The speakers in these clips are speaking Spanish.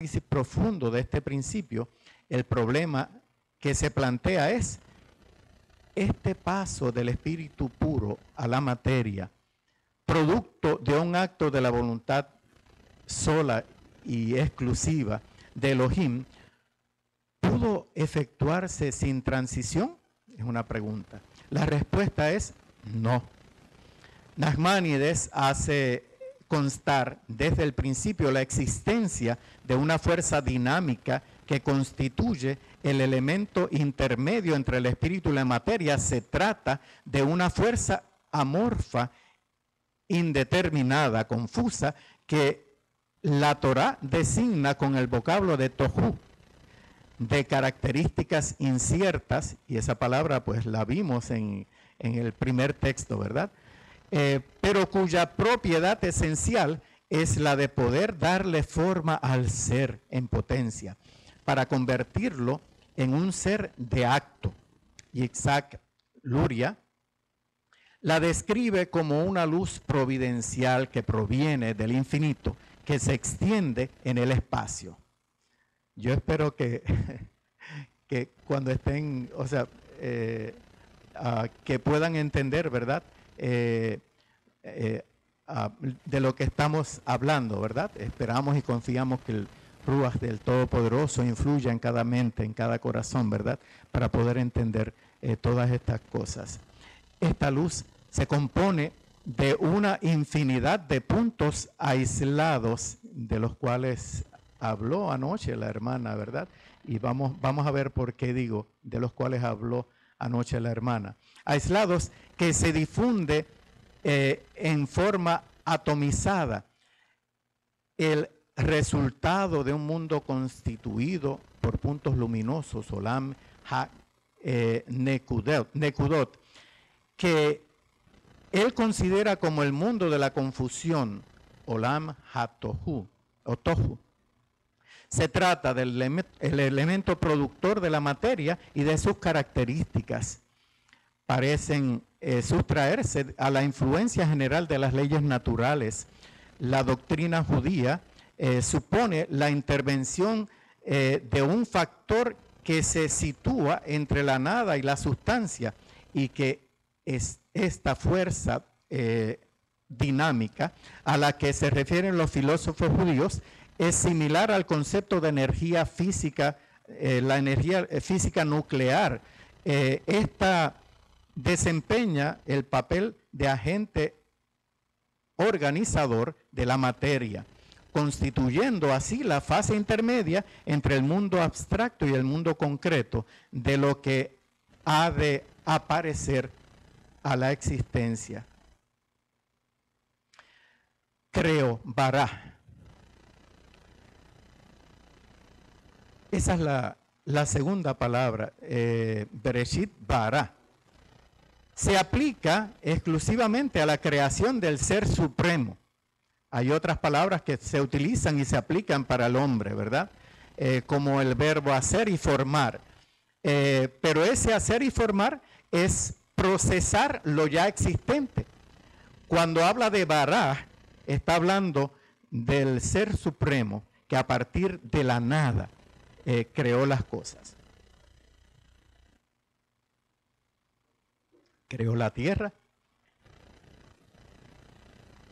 análisis profundo de este principio, el problema que se plantea es este paso del espíritu puro a la materia, producto de un acto de la voluntad sola y exclusiva de Elohim, ¿pudo efectuarse sin transición? Es una pregunta. La respuesta es no. Nachmanides hace constar desde el principio la existencia de una fuerza dinámica que constituye el elemento intermedio entre el espíritu y la materia. Se trata de una fuerza amorfa, indeterminada, confusa, que la Torá designa con el vocablo de tohu, de características inciertas, y esa palabra pues la vimos en el primer texto, ¿verdad? Pero cuya propiedad esencial es la de poder darle forma al ser en potencia, para convertirlo en un ser de acto. Y Isaac Luria la describe como una luz providencial que proviene del infinito, que se extiende en el espacio. Yo espero que cuando estén, o sea, que puedan entender, ¿verdad? De lo que estamos hablando, ¿verdad? Esperamos y confiamos que el Ruach del Todopoderoso influya en cada mente, en cada corazón, ¿verdad? Para poder entender todas estas cosas. Esta luz se compone de una infinidad de puntos aislados, de los cuales habló anoche la hermana, ¿verdad? Y vamos a ver por qué digo de los cuales habló anoche la hermana. Aislados que se difunde en forma atomizada. El resultado de un mundo constituido por puntos luminosos, Olam Ha Nekudot, que él considera como el mundo de la confusión, Olam HaTohu, o Tohu. Se trata del elemento productor de la materia y de sus características. Parecen sustraerse a la influencia general de las leyes naturales. La doctrina judía supone la intervención de un factor que se sitúa entre la nada y la sustancia, y que es esta fuerza dinámica a la que se refieren los filósofos judíos es similar al concepto de energía física, la energía física nuclear. Esta desempeña el papel de agente organizador de la materia, constituyendo así la fase intermedia entre el mundo abstracto y el mundo concreto de lo que ha de aparecer a la existencia. Creo, bara. Esa es la segunda palabra, Bereshit bara. Se aplica exclusivamente a la creación del ser supremo. Hay otras palabras que se utilizan y se aplican para el hombre, ¿verdad? Como el verbo hacer y formar. Pero ese hacer y formar es procesar lo ya existente. Cuando habla de bara, está hablando del ser supremo que a partir de la nada creó las cosas. Creó la tierra,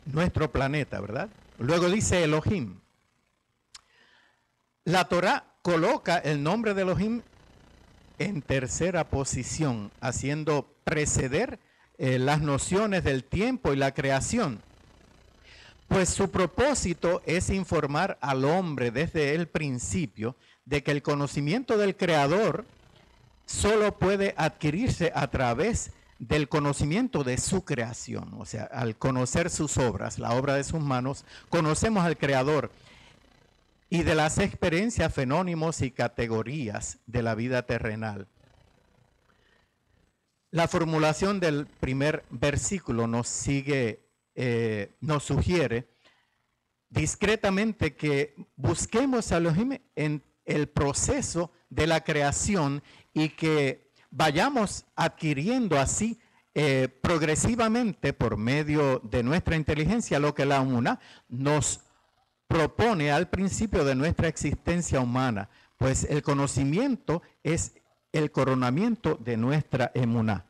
nuestro planeta, ¿verdad? Luego dice Elohim. La Torá coloca el nombre de Elohim en tercera posición, haciendo preceder las nociones del tiempo y la creación. Pues su propósito es informar al hombre desde el principio de que el conocimiento del Creador solo puede adquirirse a través del conocimiento de su creación. O sea, al conocer sus obras, la obra de sus manos, conocemos al Creador, y de las experiencias, fenómenos y categorías de la vida terrenal. La formulación del primer versículo nos sugiere discretamente que busquemos a Elohim en el proceso de la creación y que vayamos adquiriendo así progresivamente por medio de nuestra inteligencia lo que la UNA nos propone al principio de nuestra existencia humana, pues el conocimiento es el coronamiento de nuestra emuná.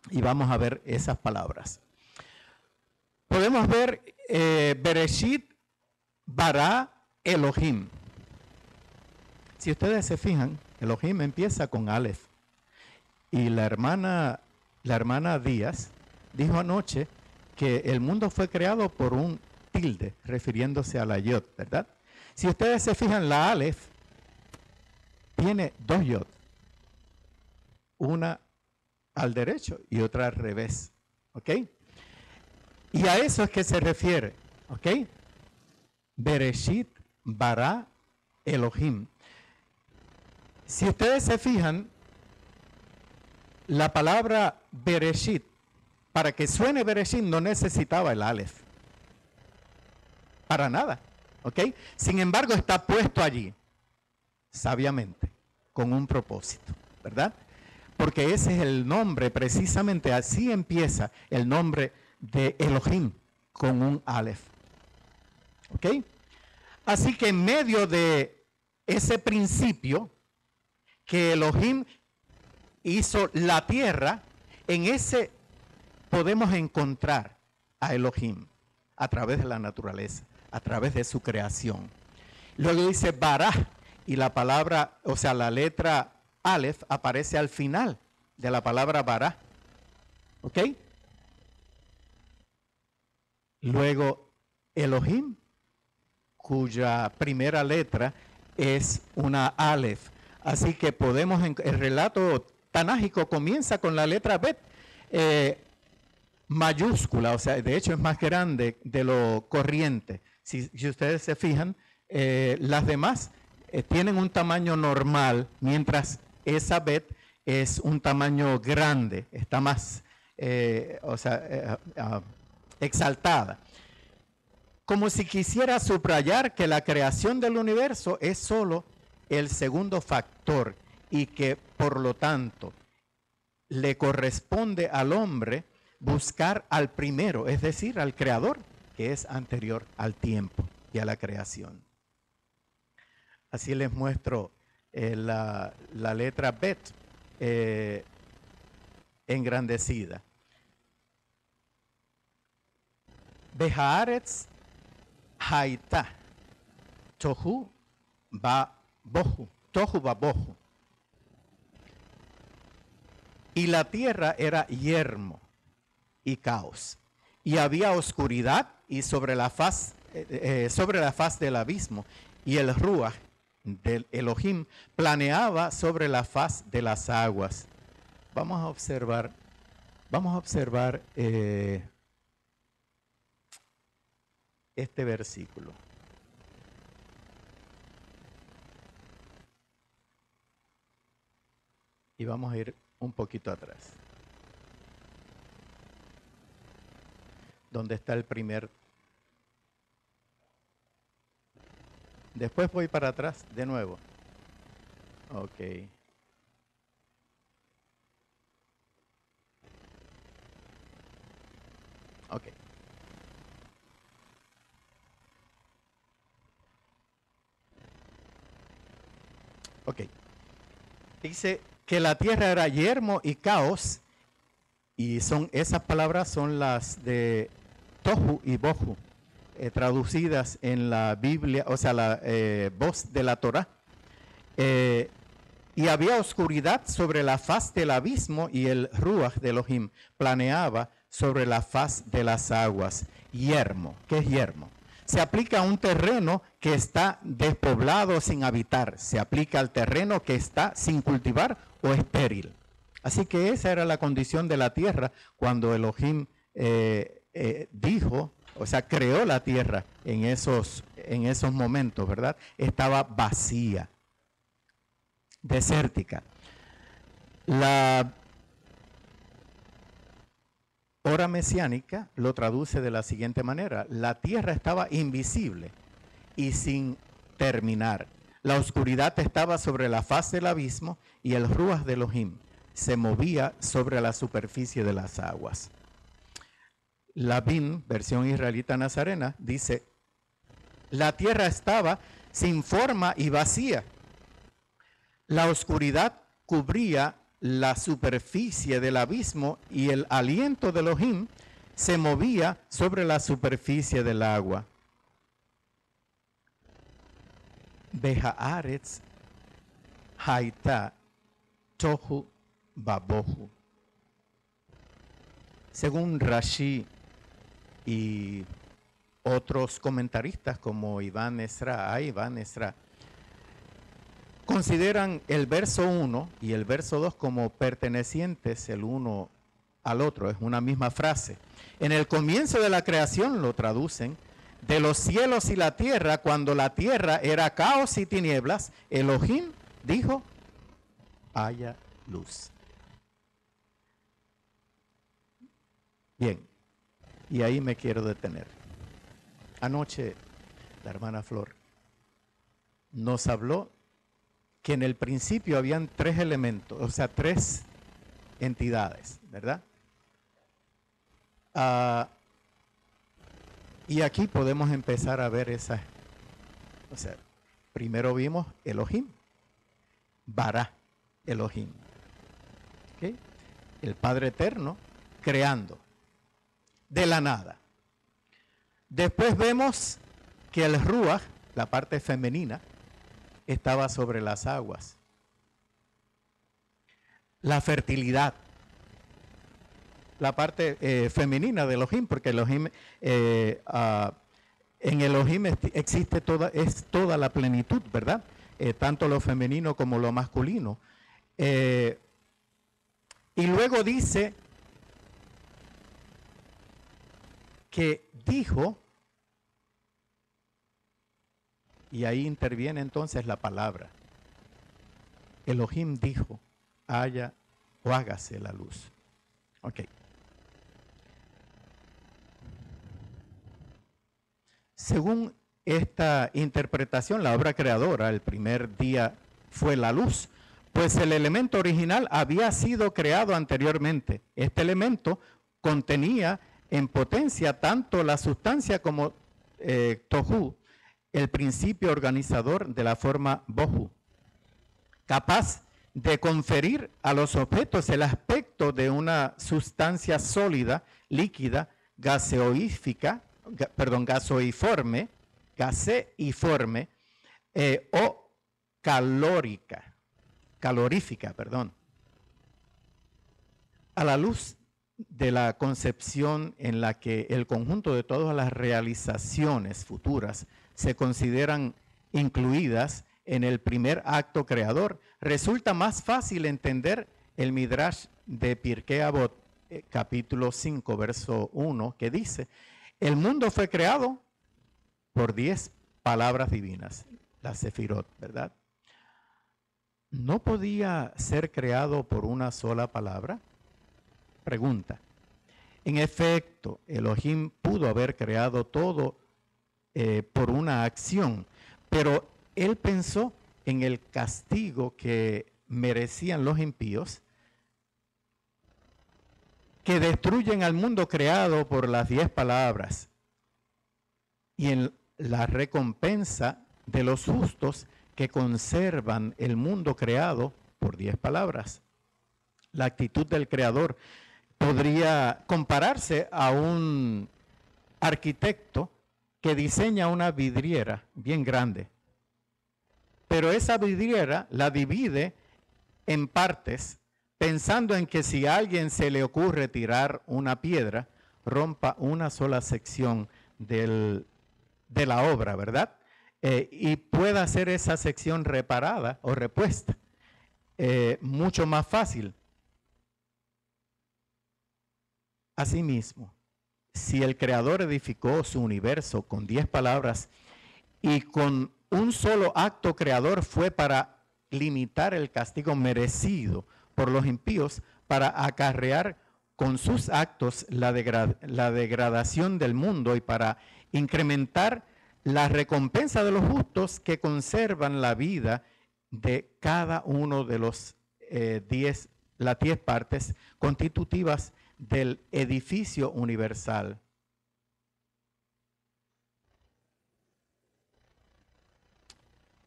Y vamos a ver esas palabras. Podemos ver Bereshit bara Elohim. Si ustedes se fijan, Elohim empieza con Aleph. Y la hermana Díaz dijo anoche que el mundo fue creado por un tilde, refiriéndose a la yod, ¿verdad? Si ustedes se fijan, la Aleph tiene dos yod. Una al derecho y otra al revés, ¿ok? Y a eso es que se refiere, ¿ok? Bereshit bara Elohim. Si ustedes se fijan, la palabra Bereshit, para que suene Bereshit no necesitaba el Aleph. Para nada, ¿ok? Sin embargo, está puesto allí, sabiamente, con un propósito, ¿verdad? Porque ese es el nombre, precisamente así empieza el nombre de Elohim, con un Aleph. ¿Ok? Así que en medio de ese principio que Elohim hizo la tierra, en ese podemos encontrar a Elohim a través de la naturaleza, a través de su creación. Luego dice Bará, y la palabra, o sea, la letra Aleph aparece al final de la palabra Bará. ¿Ok? Luego Elohim, cuya primera letra es una Aleph. Así que podemos, el relato tanágico comienza con la letra Bet, mayúscula, o sea, de hecho es más grande de lo corriente. Si ustedes se fijan, las demás tienen un tamaño normal, mientras esa Bet es un tamaño grande, está más exaltada. Como si quisiera subrayar que la creación del universo es solo el segundo factor y que por lo tanto le corresponde al hombre buscar al primero, es decir, al creador, que es anterior al tiempo y a la creación. Así les muestro la letra Bet engrandecida. Behaaretz haita tohu ba bohu, tohu ba bohu. Y la tierra era yermo y caos, y había oscuridad y sobre la faz del abismo, y el ruaj del Elohim planeaba sobre la faz de las aguas. Vamos a observar este versículo. Y vamos a ir un poquito atrás. Donde está el primer. Después voy para atrás de nuevo. Ok. Ok. Ok. Dice que la tierra era yermo y caos, y esas palabras son las de tohu y bohu, traducidas en la Biblia, o sea, la voz de la Torá. Y había oscuridad sobre la faz del abismo, y el ruaj de Elohim planeaba sobre la faz de las aguas. Yermo, ¿qué es yermo? Se aplica a un terreno que está despoblado, sin habitar. Se aplica al terreno que está sin cultivar o estéril. Así que esa era la condición de la tierra cuando Elohim dijo, o sea, creó la tierra en esos momentos, ¿verdad? Estaba vacía, desértica. La hora mesiánica lo traduce de la siguiente manera: la tierra estaba invisible y sin terminar. La oscuridad estaba sobre la faz del abismo, y el ruaj de Elohim se movía sobre la superficie de las aguas. La BIN, versión israelita nazarena, dice: La tierra estaba sin forma y vacía. La oscuridad cubría la superficie del abismo y el aliento de Elohim se movía sobre la superficie del agua. Behaaretz haita tohu babohu. Según Rashi y otros comentaristas como Iván Ezra, consideran el verso 1 y el verso 2 como pertenecientes el uno al otro, es una misma frase. En el comienzo de la creación lo traducen: de los cielos y la tierra, cuando la tierra era caos y tinieblas, Elohim dijo: haya luz. Bien, y ahí me quiero detener. Anoche la hermana Flor nos habló que en el principio habían tres elementos, o sea, tres entidades, ¿verdad? Y aquí podemos empezar a ver esas, o sea, primero vimos Elohim, Bará, Elohim, ¿okay? El Padre Eterno creando de la nada. Después vemos que el Ruach, la parte femenina, estaba sobre las aguas. La fertilidad, la parte femenina de Elohim, porque Elohim, en Elohim existe toda la plenitud, ¿verdad? Tanto lo femenino como lo masculino. Y luego dice que dijo, y ahí interviene entonces la palabra. Elohim dijo: haya o hágase la luz. Ok. Según esta interpretación, la obra creadora, el primer día fue la luz, pues el elemento original había sido creado anteriormente. Este elemento contenía en potencia tanto la sustancia como tohu, el principio organizador de la forma bohu, capaz de conferir a los objetos el aspecto de una sustancia sólida, líquida, gaseiforme, o calorífica. A la luz de la concepción en la que el conjunto de todas las realizaciones futuras se consideran incluidas en el primer acto creador, resulta más fácil entender el Midrash de Pirkei Avot, capítulo 5, verso 1, que dice: el mundo fue creado por 10 palabras divinas, las Sefirot, ¿verdad? ¿No podía ser creado por una sola palabra? Pregunta. En efecto, Elohim pudo haber creado todo por una acción, pero él pensó en el castigo que merecían los impíos, que destruyen al mundo creado por las 10 palabras, y en la recompensa de los justos que conservan el mundo creado por 10 palabras. La actitud del Creador podría compararse a un arquitecto que diseña una vidriera bien grande, pero esa vidriera la divide en partes, pensando en que si a alguien se le ocurre tirar una piedra, rompa una sola sección de la obra, ¿verdad? Y pueda ser esa sección reparada o repuesta mucho más fácil. Asimismo, si el Creador edificó su universo con 10 palabras y con un solo acto creador fue para limitar el castigo merecido por los impíos, para acarrear con sus actos la degradación del mundo y para incrementar la recompensa de los justos que conservan la vida de cada uno de los 10 partes constitutivas del edificio universal.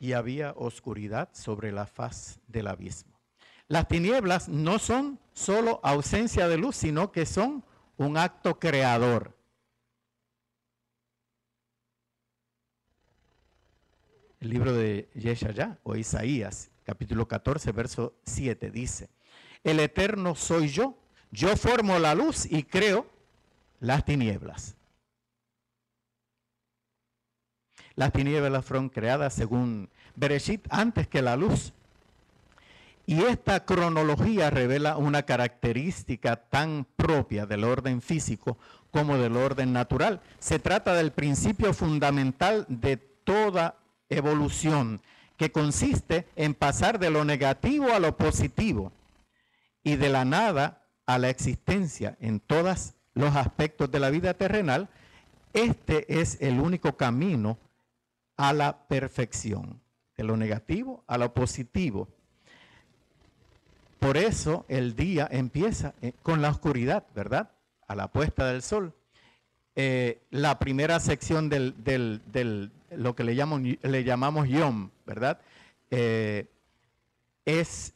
y había oscuridad sobre la faz del abismo. Las tinieblas no son solo ausencia de luz, sino que son un acto creador. El libro de Yeshaya o Isaías, capítulo 14, verso 7, dice: el Eterno soy yo formo la luz y creo las tinieblas. Las tinieblas fueron creadas según Bereshit antes que la luz. Y esta cronología revela una característica tan propia del orden físico como del orden natural. Se trata del principio fundamental de toda evolución, que consiste en pasar de lo negativo a lo positivo y de la nada a la existencia en todos los aspectos de la vida terrenal. Este es el único camino a la perfección, de lo negativo a lo positivo. Por eso el día empieza con la oscuridad, ¿verdad? A la puesta del sol. La primera sección del lo que le llamamos Yom, ¿verdad? Es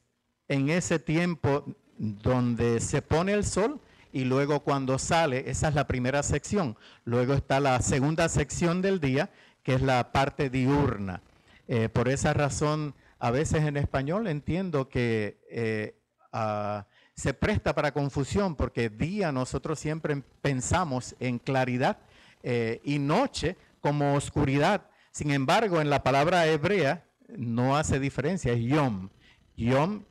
en ese tiempo donde se pone el sol y luego cuando sale, esa es la primera sección. Luego está la segunda sección del día, que es la parte diurna. Por esa razón, a veces en español entiendo que se presta para confusión, porque día nosotros siempre pensamos en claridad y noche como oscuridad. Sin embargo, en la palabra hebrea no hace diferencia, es Yom. Yom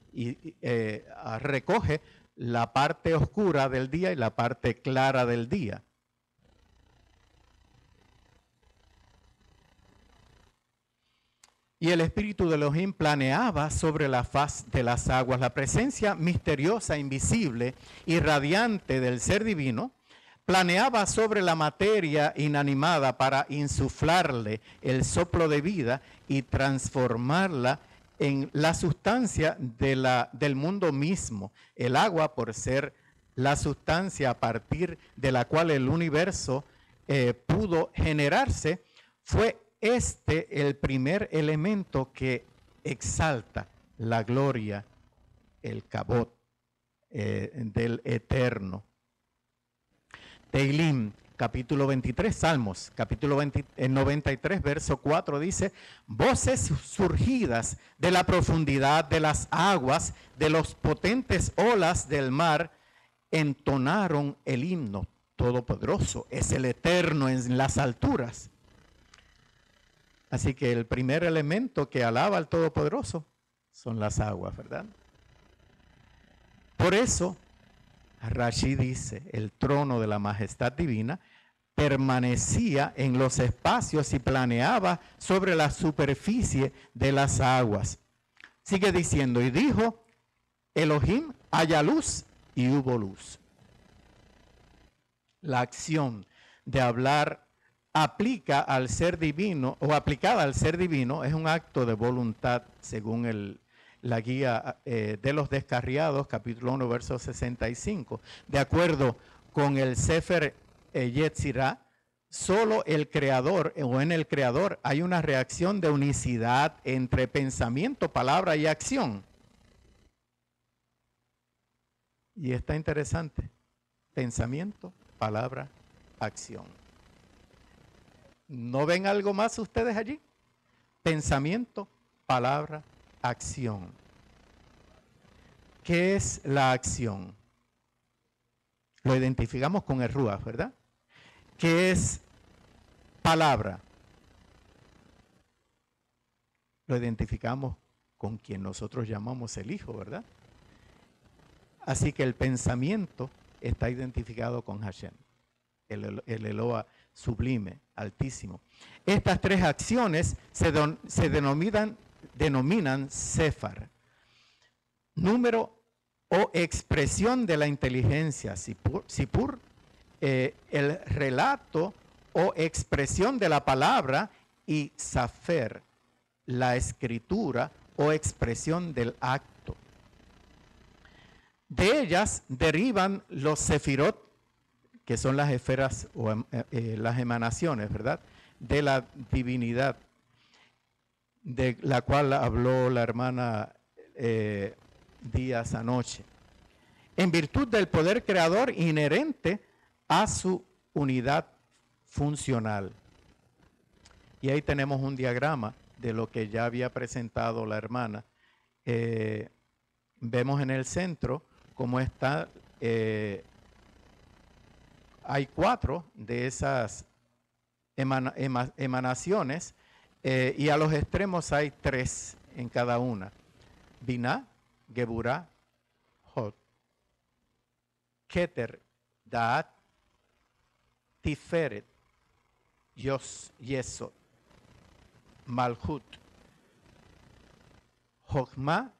recoge la parte oscura del día y la parte clara del día. Y el espíritu de Elohim planeaba sobre la faz de las aguas. La presencia misteriosa, invisible y radiante del ser divino planeaba sobre la materia inanimada para insuflarle el soplo de vida y transformarla en la sustancia del mundo mismo. El agua, por ser la sustancia a partir de la cual el universo pudo generarse, fue el primer elemento que exalta la gloria, el kabod del Eterno. Teilim, capítulo 23, Salmos, capítulo 93, verso 4 dice: voces surgidas de la profundidad de las aguas, de los potentes olas del mar, entonaron el himno. Todopoderoso es el Eterno en las alturas. Así que el primer elemento que alaba al Todopoderoso son las aguas, ¿verdad? Por eso, Rashi dice, el trono de la majestad divina permanecía en los espacios y planeaba sobre la superficie de las aguas. Sigue diciendo, y dijo Elohim, haya luz, y hubo luz. La acción de hablar aplica al ser divino, o aplicada al ser divino, es un acto de voluntad, según la guía de los descarriados, capítulo 1, verso 65. De acuerdo con el Sefer Yetzirah, solo el creador, o en el creador, hay una reacción de unicidad entre pensamiento, palabra y acción. Y está interesante. Pensamiento, palabra, acción. ¿No ven algo más ustedes allí? Pensamiento, palabra, acción. ¿Qué es la acción? Lo identificamos con el Ruach, ¿verdad? ¿Qué es palabra? Lo identificamos con quien nosotros llamamos el Hijo, ¿verdad? Así que el pensamiento está identificado con Hashem, el Eloa sublime, altísimo. Estas tres acciones se denominan Sefar, número o expresión de la inteligencia, Sipur, el relato o expresión de la palabra, y Safer, la escritura o expresión del acto. De ellas derivan los Sefirot, que son las esferas o las emanaciones, ¿verdad?, de la divinidad. de la cual habló la hermana Díaz anoche, en virtud del poder creador inherente a su unidad funcional. Y ahí tenemos un diagrama de lo que ya había presentado la hermana. Vemos en el centro cómo está, hay 4 de esas emanaciones y a los extremos hay 3 en cada una. Binah, Geburah, Hod, Keter, Daat, Tiferet, Yesod, Malhut, Jochma,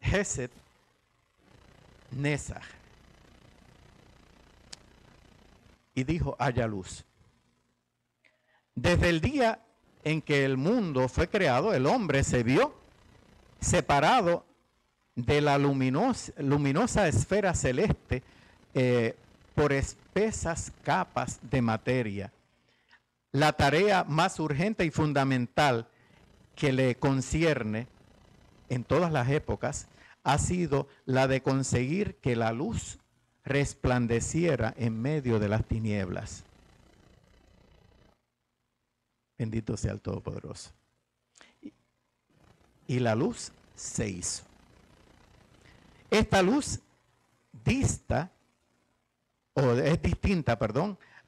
Hesed, Nesach. Y dijo, haya luz. Desde el día en que el mundo fue creado, el hombre se vio separado de la luminosa esfera celeste por espesas capas de materia. La tarea más urgente y fundamental que le concierne en todas las épocas ha sido la de conseguir que la luz resplandeciera en medio de las tinieblas. Bendito sea el Todopoderoso. Y la luz se hizo. Esta luz es distinta,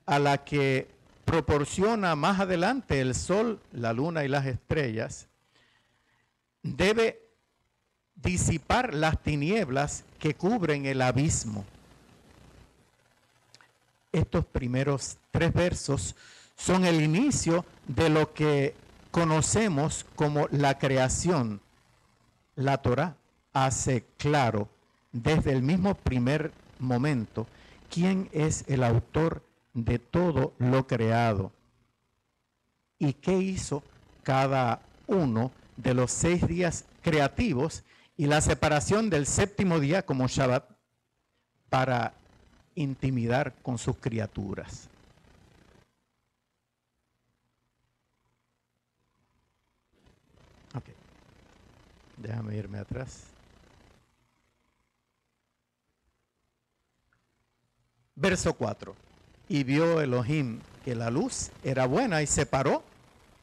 a la que proporciona más adelante el sol, la luna y las estrellas. Debe disipar las tinieblas que cubren el abismo. Estos primeros 3 versos son el inicio de lo que conocemos como la creación. La Torá hace claro desde el mismo primer momento quién es el autor de todo lo creado y qué hizo cada uno de los 6 días creativos y la separación del 7º día como Shabbat para intimidar con sus criaturas. Okay. Déjame irme atrás. Verso 4. Y vio Elohim que la luz era buena y separó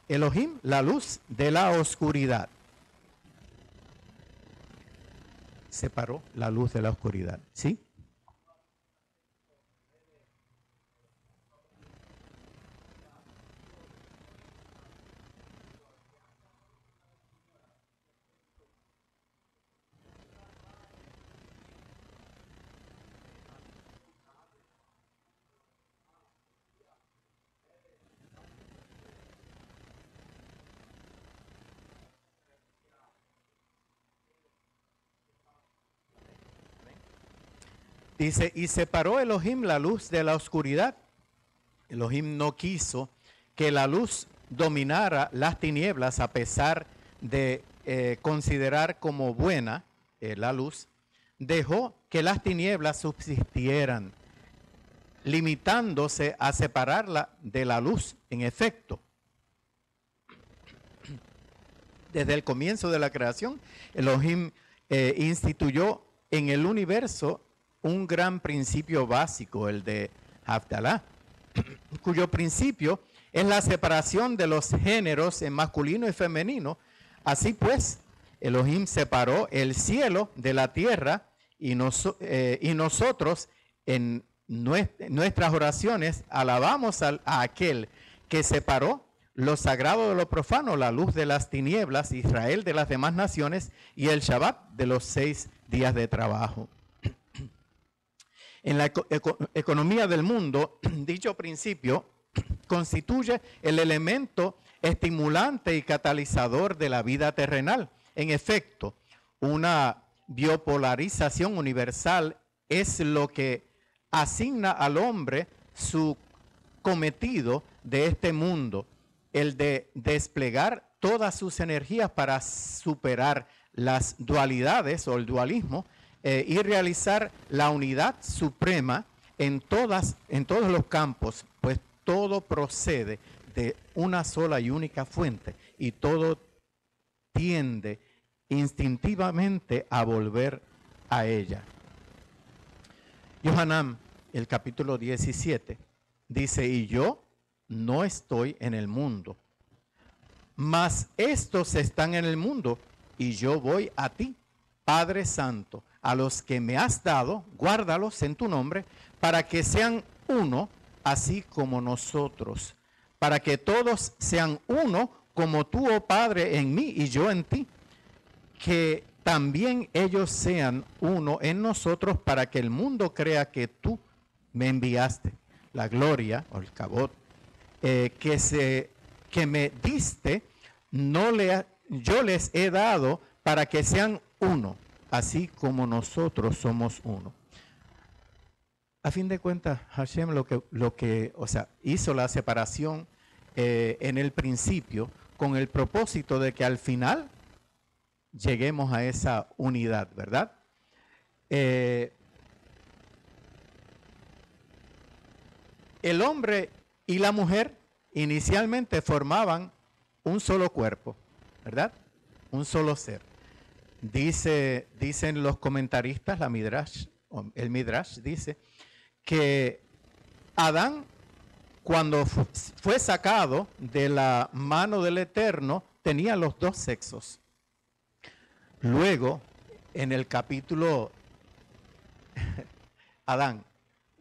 Elohim la luz de la oscuridad. Separó la luz de la oscuridad. ¿Sí? Dice, y separó Elohim la luz de la oscuridad. Elohim no quiso que la luz dominara las tinieblas a pesar de considerar como buena la luz. Dejó que las tinieblas subsistieran, limitándose a separarla de la luz. En efecto, desde el comienzo de la creación, Elohim instituyó en el universo un gran principio básico, el de Havdalah, cuyo principio es la separación de los géneros en masculino y femenino. Así pues, Elohim separó el cielo de la tierra y nosotros en nuestras oraciones alabamos a aquel que separó lo sagrado de lo profano, la luz de las tinieblas, Israel de las demás naciones y el Shabbat de los 6 días de trabajo. En la economía del mundo, dicho principio constituye el elemento estimulante y catalizador de la vida terrenal. En efecto, una biopolarización universal es lo que asigna al hombre su cometido de este mundo, el de desplegar todas sus energías para superar las dualidades o el dualismo y realizar la unidad suprema en todos los campos, pues todo procede de una sola y única fuente, y todo tiende instintivamente a volver a ella. Yohanan, el capítulo 17, dice, y yo no estoy en el mundo, mas estos están en el mundo, y yo voy a ti, Padre Santo, a los que me has dado, guárdalos en tu nombre, para que sean uno, así como nosotros, para que todos sean uno, como tú, oh Padre, en mí y yo en ti, que también ellos sean uno en nosotros, para que el mundo crea que tú me enviaste. La gloria, o el cabot, que me diste, yo les he dado para que sean uno, así como nosotros somos uno. A fin de cuentas, Hashem hizo la separación en el principio con el propósito de que al final lleguemos a esa unidad, ¿verdad? El hombre y la mujer inicialmente formaban un solo cuerpo, ¿verdad? Un solo ser. Dicen los comentaristas, el Midrash dice que Adán, cuando fue sacado de la mano del Eterno, tenía los dos sexos. Luego, en el capítulo, Adán,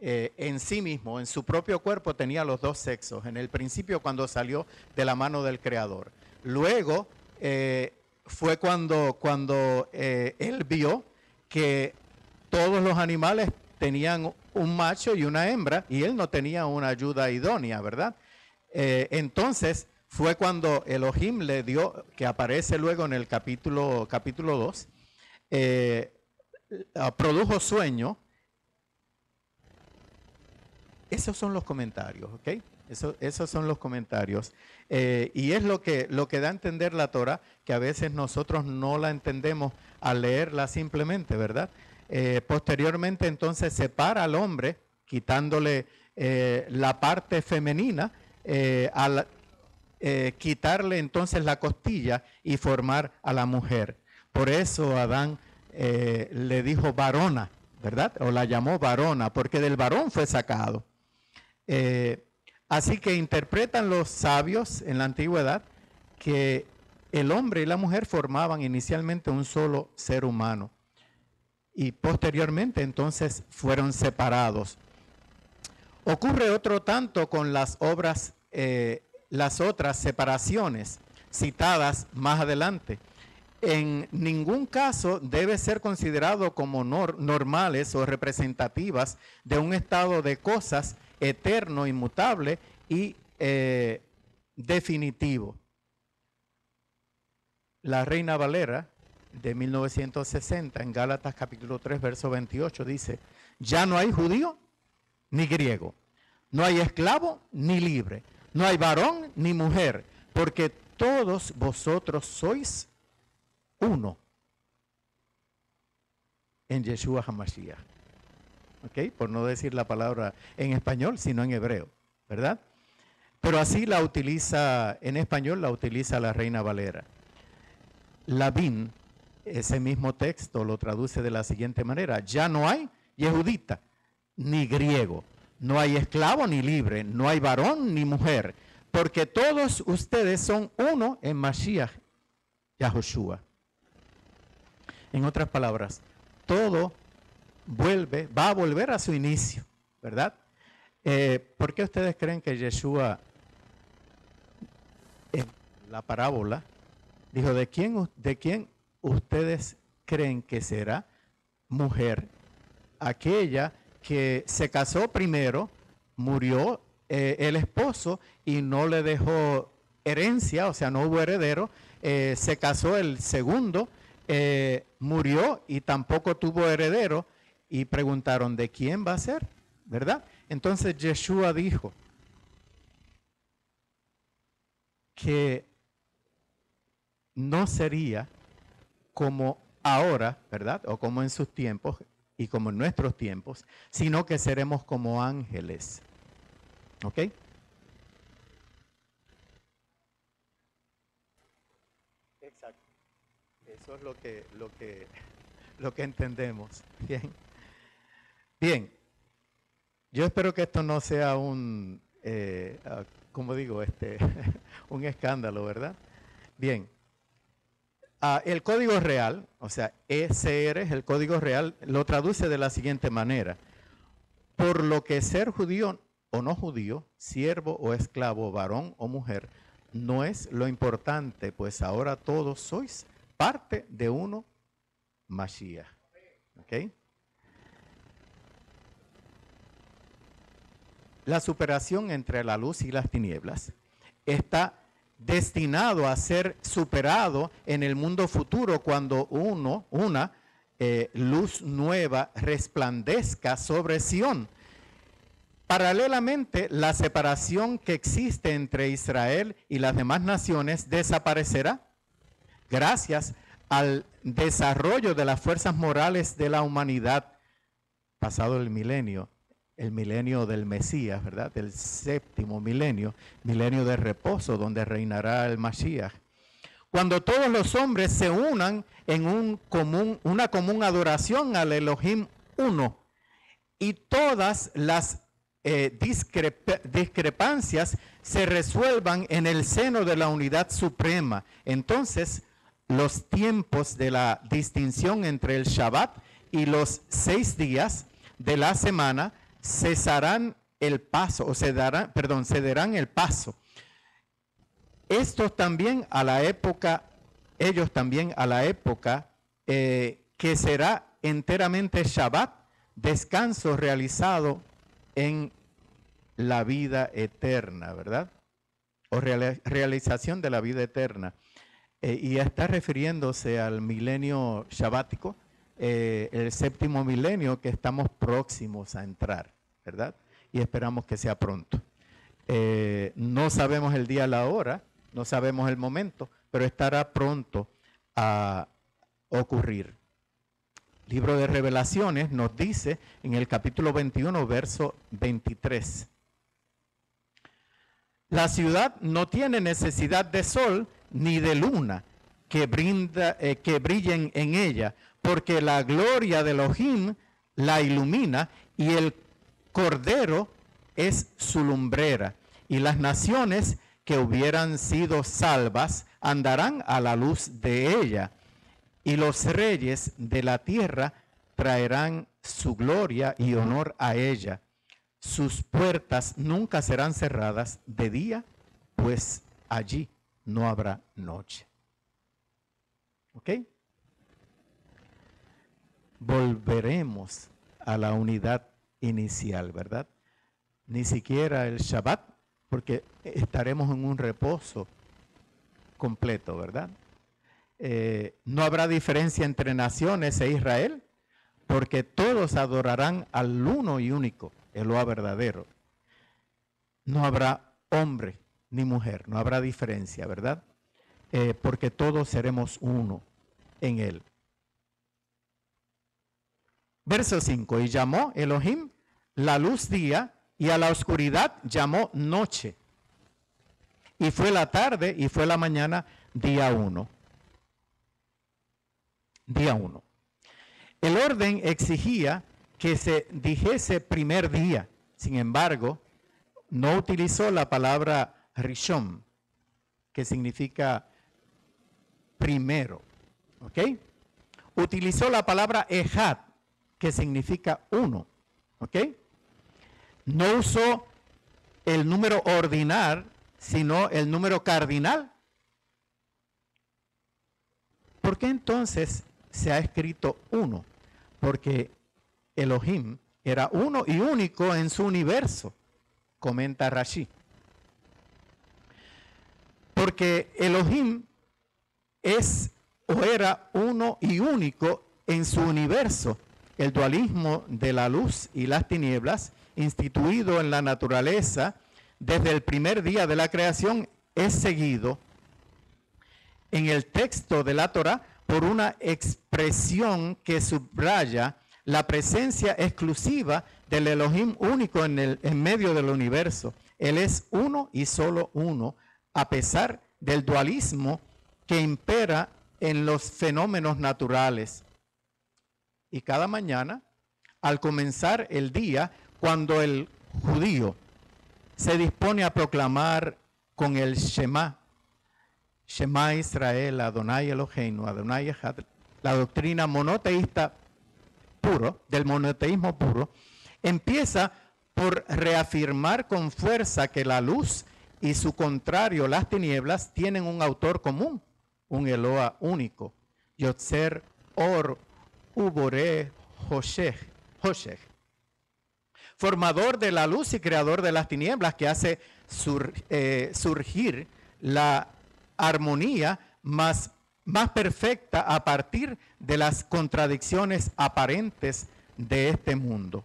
en sí mismo, en su propio cuerpo, tenía los dos sexos. En el principio, cuando salió de la mano del Creador. Luego, fue cuando él vio que todos los animales tenían un macho y una hembra, y él no tenía una ayuda idónea, ¿verdad? Entonces, fue cuando Elohim le dio, que aparece luego en el capítulo 2, produjo sueño. Esos son los comentarios, ¿ok? Esos son los comentarios. Y es lo que da a entender la Torah, que a veces nosotros no la entendemos al leerla simplemente, ¿verdad? Posteriormente entonces separa al hombre, quitándole la parte femenina, quitarle entonces la costilla y formar a la mujer. Por eso Adán le dijo varona, ¿verdad? O la llamó varona, porque del varón fue sacado. Así que interpretan los sabios en la antigüedad que el hombre y la mujer formaban inicialmente un solo ser humano y posteriormente entonces fueron separados. Ocurre otro tanto con las otras separaciones citadas más adelante. En ningún caso debe ser considerado como normales o representativas de un estado de cosas eterno, inmutable y definitivo. La Reina Valera de 1960 en Gálatas capítulo 3 verso 28 dice: ya no hay judío ni griego, no hay esclavo ni libre, no hay varón ni mujer, porque todos vosotros sois uno en Yeshua HaMashiach. ¿Ok? Por no decir la palabra en español, sino en hebreo, ¿verdad? Pero así la utiliza, en español la utiliza la Reina Valera. Lavín, ese mismo texto lo traduce de la siguiente manera: ya no hay yehudita ni griego, no hay esclavo ni libre, no hay varón ni mujer, porque todos ustedes son uno en Mashiach Yahushua. En otras palabras, todo va a volver a su inicio, ¿verdad? ¿Por qué ustedes creen que Yeshua, en la parábola, dijo: ¿de quién ustedes creen que será mujer? Aquella que se casó primero, murió el esposo y no le dejó herencia, o sea, no hubo heredero. Se casó el segundo, murió y tampoco tuvo heredero, y preguntaron: ¿de quién va a ser? ¿Verdad? Entonces Yeshua dijo que no sería como ahora, ¿verdad? O como en sus tiempos y como en nuestros tiempos, sino que seremos como ángeles. ¿Ok? Eso es lo que entendemos. Bien. Bien. Yo espero que esto no sea un, como digo, un escándalo, ¿verdad? Bien. El código real, o sea, ECR, el código real, lo traduce de la siguiente manera. Por lo que ser judío o no judío, siervo o esclavo, varón o mujer, no es lo importante, pues ahora todos sois parte de uno, Mashiach. ¿Ok? La superación entre la luz y las tinieblas está destinado a ser superado en el mundo futuro cuando una luz nueva resplandezca sobre Sión. Paralelamente, la separación que existe entre Israel y las demás naciones desaparecerá gracias al desarrollo de las fuerzas morales de la humanidad pasado el milenio del Mesías, ¿verdad? Del séptimo milenio de reposo, donde reinará el Mashiach. Cuando todos los hombres se unan en una común adoración al Elohim uno y todas las discrepancias se resuelvan en el seno de la unidad suprema, entonces los tiempos de la distinción entre el Shabbat y los 6 días de la semana cesarán el paso, o cederán el paso. Ellos también a la época que será enteramente Shabbat, descanso realizado en la vida eterna, ¿verdad? O realización de la vida eterna. Y está refiriéndose al milenio shabático, el séptimo milenio que estamos próximos a entrar, ¿verdad? Y esperamos que sea pronto. No sabemos el día, la hora, no sabemos el momento, pero estará pronto a ocurrir. Libro de Revelaciones nos dice en el capítulo 21, verso 23. La ciudad no tiene necesidad de sol ni de luna que brillen en ella, porque la gloria de Elohim la ilumina y el Cordero es su lumbrera. Y las naciones que hubieran sido salvas andarán a la luz de ella. Y los reyes de la tierra traerán su gloria y honor a ella. Sus puertas nunca serán cerradas de día, pues allí no habrá noche. ¿Ok? Volveremos a la unidad inicial, ¿verdad? Ni siquiera el Shabbat, porque estaremos en un reposo completo, ¿verdad? No habrá diferencia entre naciones e Israel, porque todos adorarán al uno y único, Eloa verdadero. No habrá hombre ni mujer, no habrá diferencia, ¿verdad? Porque todos seremos uno en él. Verso 5, y llamó Elohim la luz día, y a la oscuridad llamó noche. Y fue la tarde y fue la mañana, día 1. Día 1. El orden exigía que se dijese primer día. Sin embargo, no utilizó la palabra Rishon, que significa primero. ¿Ok? Utilizó la palabra Ejad, que significa uno. ¿Ok? No usó el número ordinal, sino el número cardinal. ¿Por qué entonces se ha escrito uno? Porque Elohim era uno y único en su universo, comenta Rashi. Porque Elohim es o era uno y único en su universo. El dualismo de la luz y las tinieblas, instituido en la naturaleza desde el primer día de la creación, es seguido en el texto de la Torá por una expresión que subraya la presencia exclusiva del Elohim único en medio del universo. Él es uno y solo uno, a pesar del dualismo que impera en los fenómenos naturales. Y cada mañana, al comenzar el día, cuando el judío se dispone a proclamar con el Shema Israel, Adonai Eloheinu, Adonai Echad, la doctrina monoteísta puro, del monoteísmo puro, empieza por reafirmar con fuerza que la luz y su contrario, las tinieblas, tienen un autor común, un Eloa único, Yotzer Or Ubore Hoshech, formador de la luz y creador de las tinieblas, que hace surgir la armonía más perfecta a partir de las contradicciones aparentes de este mundo.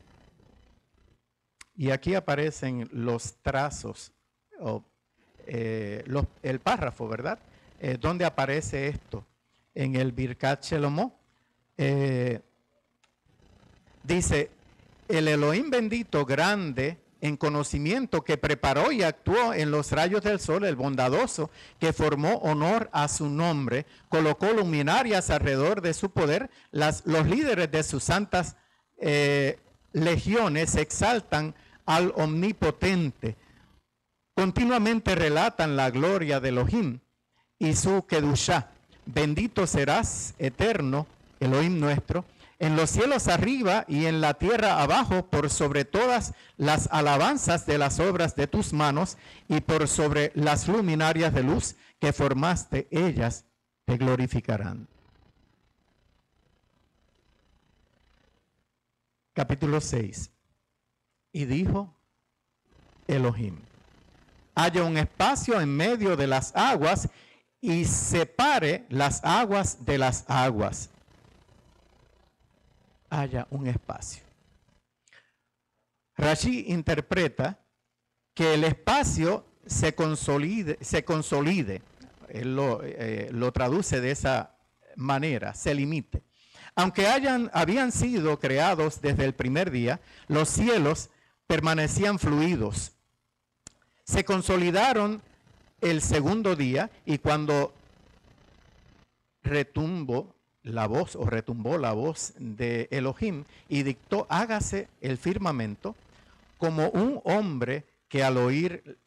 Y aquí aparecen los trazos, el párrafo, ¿verdad? ¿Dónde aparece esto? En el Birkat Shelomó. Dice, el Elohim bendito, grande en conocimiento, que preparó y actuó en los rayos del sol, el bondadoso, que formó honor a su nombre, colocó luminarias alrededor de su poder, los líderes de sus santas legiones exaltan al omnipotente, continuamente relatan la gloria de Elohim y su Kedushá. Bendito serás, eterno, Elohim nuestro, en los cielos arriba y en la tierra abajo, por sobre todas las alabanzas de las obras de tus manos y por sobre las luminarias de luz que formaste, ellas te glorificarán. Capítulo 6. Y dijo Elohim, haya un espacio en medio de las aguas y separe las aguas de las aguas. Haya un espacio. Rashi interpreta que el espacio se consolide. Él lo traduce de esa manera, se limite. Aunque habían sido creados desde el primer día, los cielos permanecían fluidos. Se consolidaron el segundo día y cuando retumbó la voz de Elohim y dictó, hágase el firmamento, como un hombre que al oír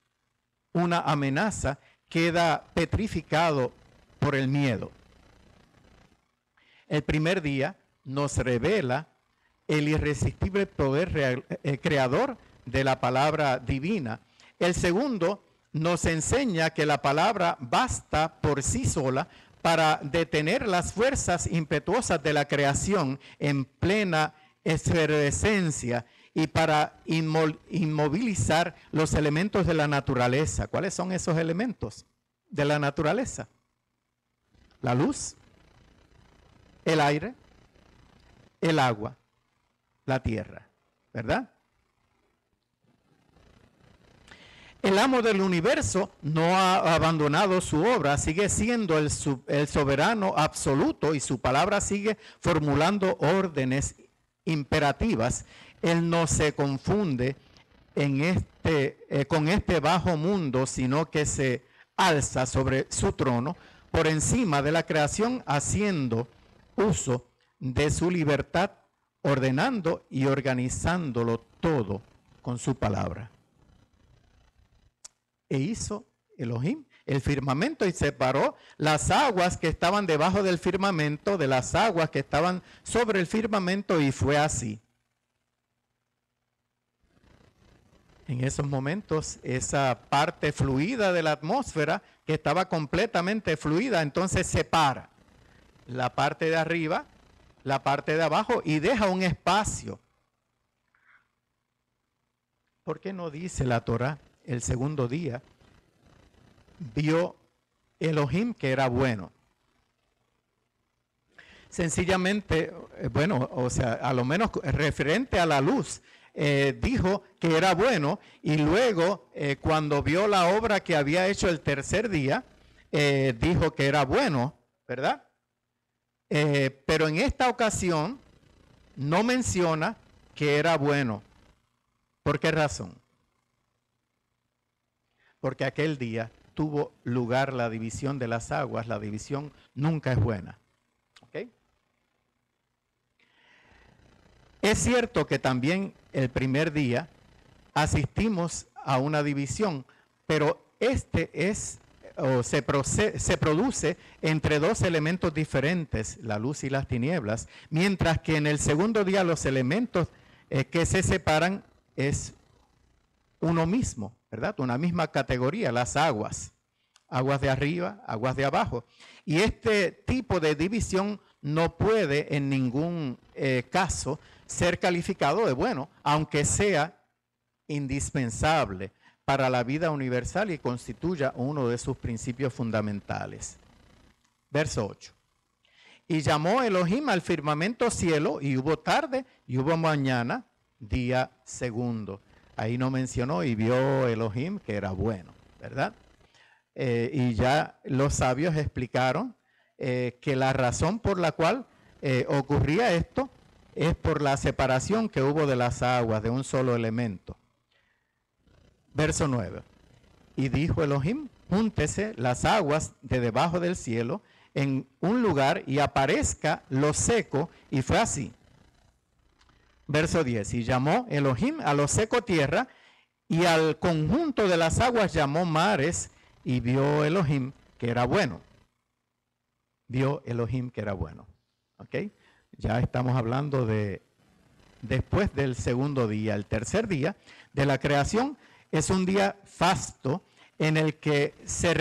una amenaza queda petrificado por el miedo. El primer día nos revela el irresistible poder creador de la palabra divina. El segundo nos enseña que la palabra basta por sí sola para detener las fuerzas impetuosas de la creación en plena efervescencia y para inmovilizar los elementos de la naturaleza. ¿Cuáles son esos elementos de la naturaleza? La luz, el aire, el agua, la tierra, ¿verdad? El amo del universo no ha abandonado su obra, sigue siendo el soberano absoluto y su palabra sigue formulando órdenes imperativas. Él no se confunde con este bajo mundo, sino que se alza sobre su trono por encima de la creación, haciendo uso de su libertad, ordenando y organizándolo todo con su palabra. E hizo Elohim el firmamento y separó las aguas que estaban debajo del firmamento de las aguas que estaban sobre el firmamento, y fue así. En esos momentos, esa parte fluida de la atmósfera que estaba completamente fluida, entonces separa la parte de arriba, la parte de abajo y deja un espacio. ¿Por qué no dice la Torá? El segundo día vio Elohim que era bueno. Sencillamente, a lo menos referente a la luz, dijo que era bueno, y luego cuando vio la obra que había hecho el tercer día, dijo que era bueno, ¿verdad? Pero en esta ocasión no menciona que era bueno. ¿Por qué razón? Porque aquel día tuvo lugar la división de las aguas, la división nunca es buena. ¿Okay? Es cierto que también el primer día asistimos a una división, pero se produce entre dos elementos diferentes, la luz y las tinieblas, mientras que en el segundo día los elementos que se separan es uno mismo, ¿verdad? Una misma categoría, las aguas. Aguas de arriba, aguas de abajo. Y este tipo de división no puede en ningún caso ser calificado de bueno, aunque sea indispensable para la vida universal y constituya uno de sus principios fundamentales. Verso 8. Y llamó Elohim al firmamento cielo, y hubo tarde y hubo mañana, día segundo. Ahí no mencionó, y vio Elohim que era bueno, ¿verdad? Y ya los sabios explicaron que la razón por la cual ocurría esto es por la separación que hubo de las aguas de un solo elemento. Verso 9. Y dijo Elohim, júntese las aguas de debajo del cielo en un lugar y aparezca lo seco, y fue así. Verso 10. Y llamó Elohim a lo seco tierra, y al conjunto de las aguas llamó mares, y vio Elohim que era bueno. Vio Elohim que era bueno. ¿Ok? Ya estamos hablando de después del segundo día. El tercer día de la creación es un día fasto en el que se